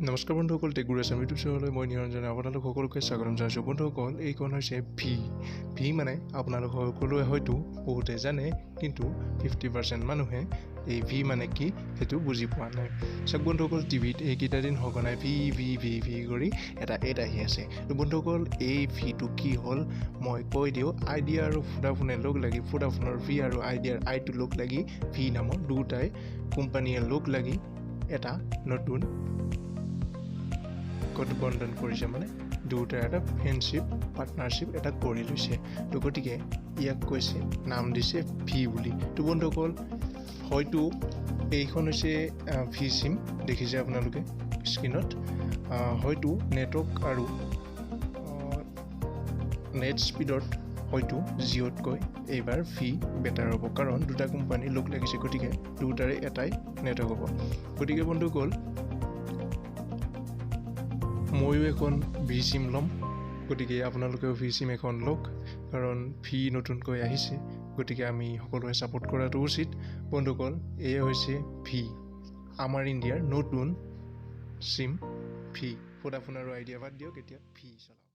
নমস্কাৰ বন্ধুসকল, টেগুৰ আছাম ইউটিউব চেনেললৈ মই নিৰঞ্জনে আপোনালোক সকলোকে স্বাগতম জনাইছোঁ। বন্ধুসকল, এইখন হৈছে ভি মানে আপোনালোক সকলোৱে হয়তো বহুতে জানে, কিন্তু 50% মানুহে এই ভি মানে কি সেইটো বুজি পোৱা নাই। চাওক বন্ধুসকল, টিভিত এইকেইটা দিন সঘনাই ভি ভি ভি ভি কৰি এটা এড আহি আছে। তো বন্ধুসকল, এই ভিটো কি হ'ল মই কৈ দিওঁ। আইডিয়া আৰু ভোডাফোনে লগ লাগি, ভোডাফোনৰ ভি আৰু আইডিয়াৰ আইটো লগ লাগি ভি নামৰ দুটাই কোম্পানীয়ে লগ লাগি এটা নতুন গঠবন্ধন কৰিছে, মানে দুটাৰ এটা ফ্ৰেণ্ডশ্বিপ পাৰ্টনাৰশ্বিপ এটা কৰি লৈছে। তো গতিকে ইয়াক কৈছে, নাম দিছে ভি বুলি। তো বন্ধুসকল, হয়তো এইখন হৈছে ভি চিম, দেখিছে আপোনালোকে স্ক্ৰীণত। হয়তো নেটৱৰ্ক আৰু নেট স্পীডত হয়তো জিঅ'তকৈ এইবাৰ ভি বেটাৰ হ'ব, কাৰণ দুটা কোম্পানী লগ লাগিছে, গতিকে দুটাৰে এটাই নেটৱৰ্ক হ'ব। গতিকে বন্ধুসকল, ময়ো এখন ভি চিম ল'ম, গতিকে আপোনালোকেও ভি চিম এখন লওক, কাৰণ ভি নতুনকৈ আহিছে, গতিকে আমি সকলোৱে ছাপোৰ্ট কৰাটো উচিত। বন্ধুসকল, এয়ে হৈছে ভি, আমাৰ ইণ্ডিয়াৰ নতুন চিম ভি। ভোডাফোন আৰু আইডিয়া বাদ দিয়ক, এতিয়া ভি চলাওক।